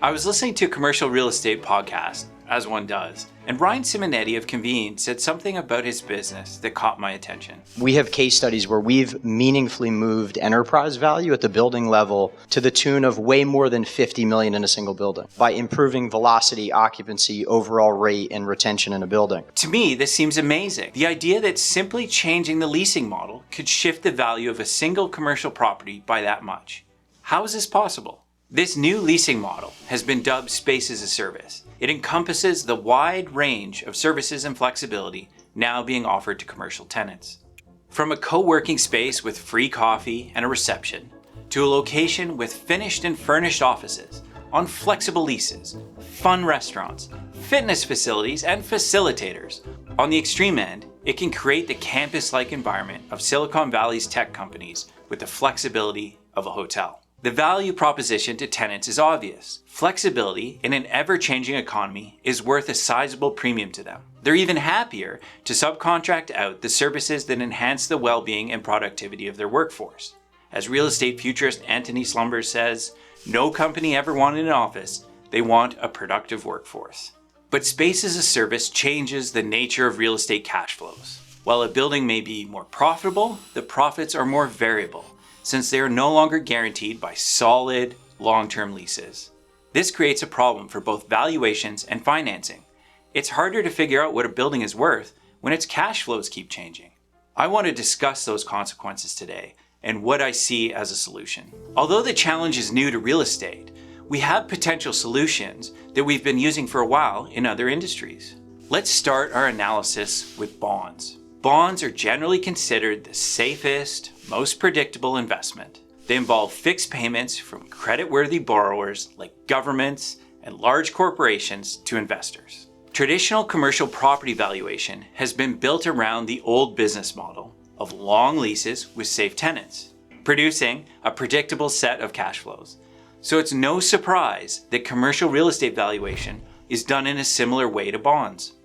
I was listening to a commercial real estate podcast, as one does, and Ryan Simonetti of Convene said something about his business that caught my attention. We have case studies where we've meaningfully moved enterprise value at the building level to the tune of way more than $50 million in a single building by improving velocity, occupancy, overall rate, and retention in a building. To me, this seems amazing. The idea that simply changing the leasing model could shift the value of a single commercial property by that much. How is this possible? This new leasing model has been dubbed Space as a Service. It encompasses the wide range of services and flexibility now being offered to commercial tenants. From a co-working space with free coffee and a reception, to a location with finished and furnished offices, on flexible leases, fun restaurants, fitness facilities, and facilitators. On the extreme end, it can create the campus-like environment of Silicon Valley's tech companies with the flexibility of a hotel. The value proposition to tenants is obvious. Flexibility in an ever-changing economy is worth a sizable premium to them. They're even happier to subcontract out the services that enhance the well-being and productivity of their workforce. As real estate futurist Anthony Slumbers says, no company ever wanted an office, they want a productive workforce. But Space as a Service changes the nature of real estate cash flows. While a building may be more profitable, the profits are more variable, since they are no longer guaranteed by solid, long-term leases. This creates a problem for both valuations and financing. It's harder to figure out what a building is worth when its cash flows keep changing. I want to discuss those consequences today and what I see as a solution. Although the challenge is new to real estate, we have potential solutions that we've been using for a while in other industries. Let's start our analysis with bonds. Bonds are generally considered the safest, most predictable investment. They involve fixed payments from creditworthy borrowers like governments and large corporations to investors. Traditional commercial property valuation has been built around the old business model of long leases with safe tenants, producing a predictable set of cash flows. So it's no surprise that commercial real estate valuation is done in a similar way to bonds.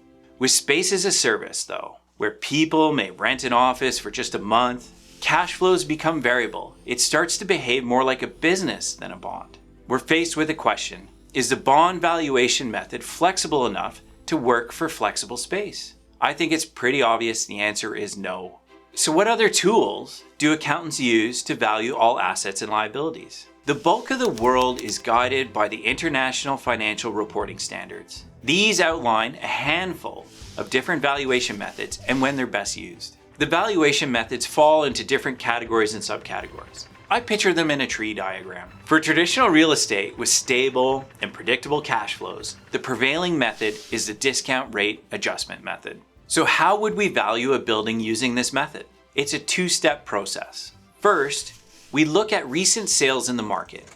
With Space as a Service, though, where people may rent an office for just a month, cash flows become variable. It starts to behave more like a business than a bond. We're faced with a question: is the bond valuation method flexible enough to work for flexible space? I think it's pretty obvious the answer is no. So what other tools do accountants use to value all assets and liabilities? The bulk of the world is guided by the International Financial Reporting Standards. These outline a handful of different valuation methods and when they're best used. The valuation methods fall into different categories and subcategories. I picture them in a tree diagram. For traditional real estate with stable and predictable cash flows, the prevailing method is the discount rate adjustment method. So how would we value a building using this method? It's a two-step process. First, we look at recent sales in the market.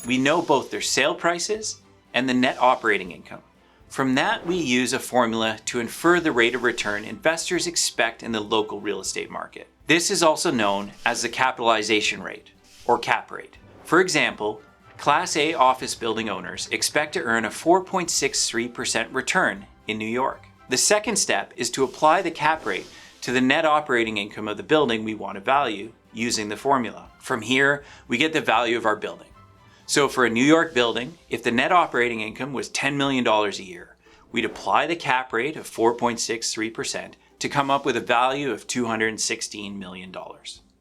We know both their sale prices and the net operating income. From that, we use a formula to infer the rate of return investors expect in the local real estate market. This is also known as the capitalization rate, or cap rate. For example, Class A office building owners expect to earn a 4.63% return in New York. The second step is to apply the cap rate to the net operating income of the building we want to value using the formula. From here, we get the value of our building. So for a New York building, if the net operating income was $10 million a year, we'd apply the cap rate of 4.63% to come up with a value of $216 million.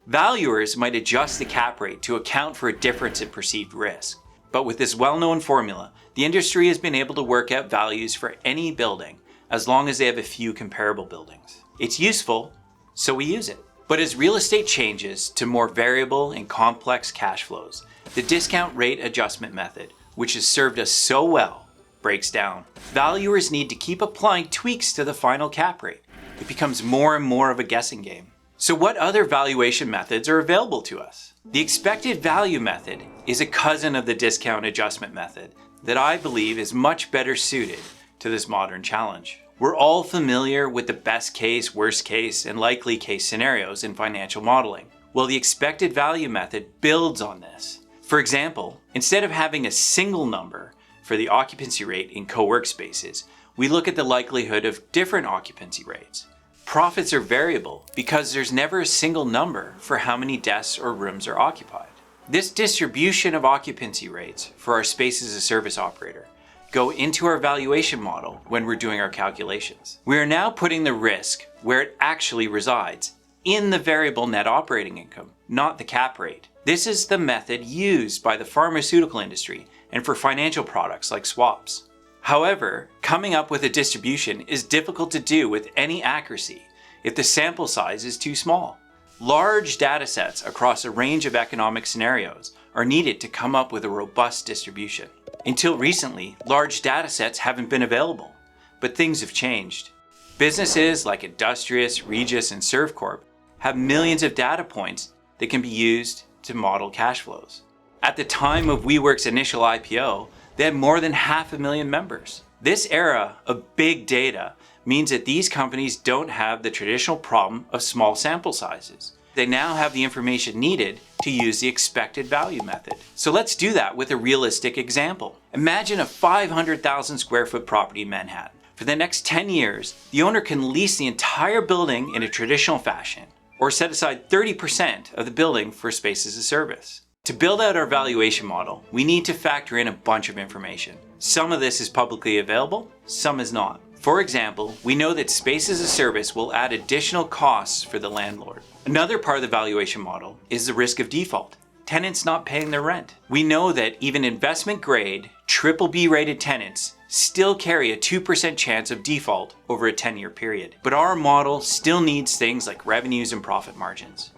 Valuers might adjust the cap rate to account for a difference in perceived risk. But with this well-known formula, the industry has been able to work out values for any building as long as they have a few comparable buildings. It's useful, so we use it. But as real estate changes to more variable and complex cash flows, the discount rate adjustment method, which has served us so well, breaks down. Valuers need to keep applying tweaks to the final cap rate. It becomes more and more of a guessing game. So what other valuation methods are available to us? The expected value method is a cousin of the discount adjustment method that I believe is much better suited to this modern challenge. We're all familiar with the best case, worst case, and likely case scenarios in financial modeling. Well, the expected value method builds on this. For example, instead of having a single number for the occupancy rate in co-work spaces, we look at the likelihood of different occupancy rates. Profits are variable because there's never a single number for how many desks or rooms are occupied. This distribution of occupancy rates for our space as a service operator go into our valuation model when we're doing our calculations. We are now putting the risk where it actually resides, in the variable net operating income, not the cap rate. This is the method used by the pharmaceutical industry and for financial products like swaps. However, coming up with a distribution is difficult to do with any accuracy if the sample size is too small. Large data sets across a range of economic scenarios are needed to come up with a robust distribution. Until recently, large data sets haven't been available, but things have changed. Businesses like Industrious, Regis, and Servcorp have millions of data points that can be used to model cash flows. At the time of WeWork's initial IPO, they had more than 500,000 members. This era of big data means that these companies don't have the traditional problem of small sample sizes. They now have the information needed to use the expected value method. So let's do that with a realistic example. Imagine a 500,000 square foot property in Manhattan. For the next 10 years, the owner can lease the entire building in a traditional fashion, or set aside 30% of the building for space as a service. To build out our valuation model, we need to factor in a bunch of information. Some of this is publicly available, some is not. For example, we know that space as a service will add additional costs for the landlord. Another part of the valuation model is the risk of default, tenants not paying their rent. We know that even investment grade, BBB rated tenants still carry a 2% chance of default over a 10-year period. But our model still needs things like revenues and profit margins.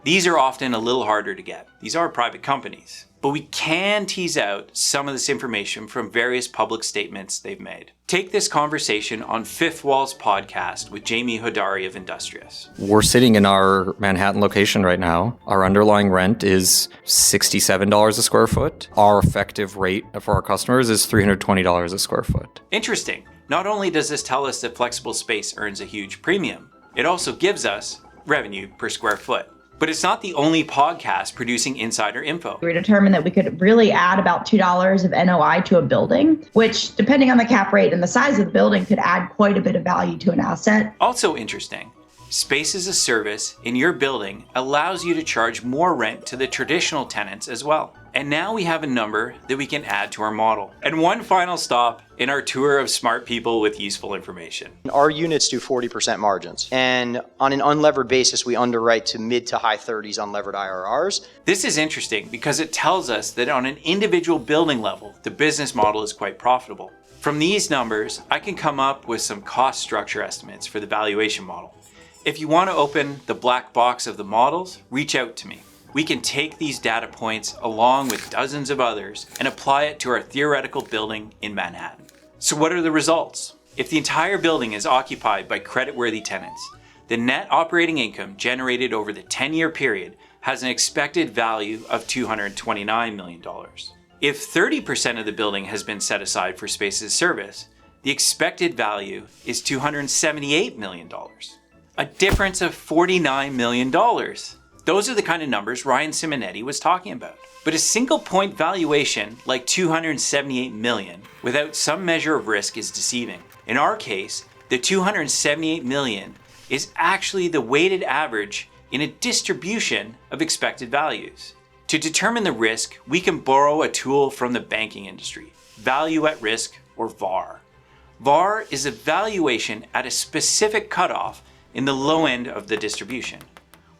These are often a little harder to get. These are private companies. But we can tease out some of this information from various public statements they've made. Take this conversation on Fifth Wall's podcast with Jamie Hodari of Industrious. We're sitting in our Manhattan location right now. Our underlying rent is $67 a square foot. Our effective rate for our customers is $320 a square foot. Interesting. Not only does this tell us that flexible space earns a huge premium, it also gives us revenue per square foot. But it's not the only podcast producing insider info. We determined that we could really add about $2 of NOI to a building, which, depending on the cap rate and the size of the building, could add quite a bit of value to an asset. Also interesting, space as a service in your building allows you to charge more rent to the traditional tenants as well. And now we have a number that we can add to our model. And one final stop in our tour of smart people with useful information. Our units do 40% margins. And on an unlevered basis, we underwrite to mid to high 30s unlevered IRRs. This is interesting because it tells us that on an individual building level, the business model is quite profitable. From these numbers, I can come up with some cost structure estimates for the valuation model. If you want to open the black box of the models, reach out to me. We can take these data points along with dozens of others and apply it to our theoretical building in Manhattan. So what are the results? If the entire building is occupied by creditworthy tenants, the net operating income generated over the 10-year period has an expected value of $229 million. If 30% of the building has been set aside for space as a service, the expected value is $278 million. A difference of $49 million. Those are the kind of numbers Ryan Simonetti was talking about. But a single point valuation like $278 million without some measure of risk is deceiving. In our case, the $278 million is actually the weighted average in a distribution of expected values. To determine the risk, we can borrow a tool from the banking industry, value at risk, or VAR. VAR is a valuation at a specific cutoff in the low end of the distribution.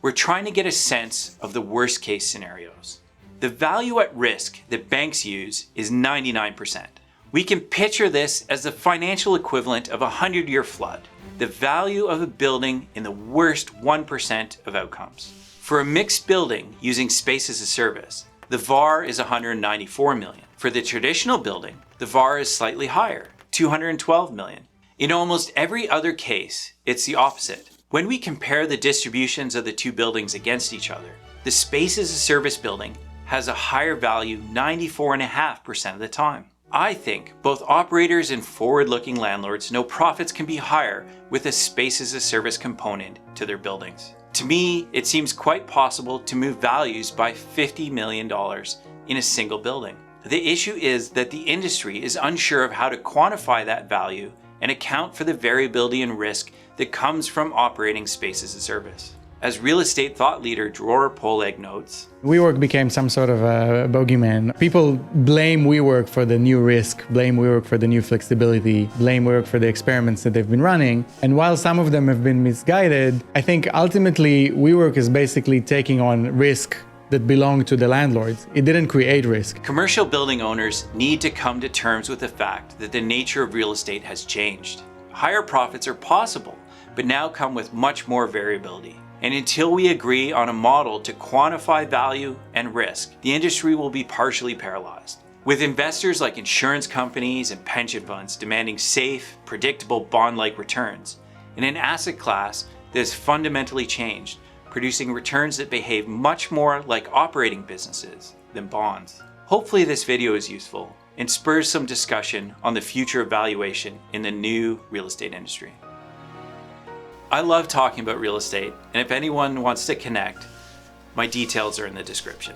We're trying to get a sense of the worst case scenarios. The value at risk that banks use is 99%. We can picture this as the financial equivalent of a 100-year flood, the value of a building in the worst 1% of outcomes. For a mixed building using space as a service, the VAR is $194 million. For the traditional building, the VAR is slightly higher, $212 million. In almost every other case, it's the opposite. When we compare the distributions of the two buildings against each other, the space as a service building has a higher value 94.5% of the time. I think both operators and forward-looking landlords know profits can be higher with a space as a service component to their buildings. To me, it seems quite possible to move values by $50 million in a single building. The issue is that the industry is unsure of how to quantify that value and account for the variability and risk that comes from operating space as a service. As real estate thought leader Dror Poleg notes, WeWork became some sort of a bogeyman. People blame WeWork for the new risk, blame WeWork for the new flexibility, blame WeWork for the experiments that they've been running. And while some of them have been misguided, I think ultimately WeWork is basically taking on risk that belonged to the landlords. It didn't create risk. commercial building owners need to come to terms with the fact that the nature of real estate has changed. Higher profits are possible, but now come with much more variability. And until we agree on a model to quantify value and risk, the industry will be partially paralyzed. With investors like insurance companies and pension funds demanding safe, predictable bond-like returns, in an asset class that has fundamentally changed, producing returns that behave much more like operating businesses than bonds. Hopefully this video is useful and spurs some discussion on the future of valuation in the new real estate industry. I love talking about real estate, and if anyone wants to connect, my details are in the description.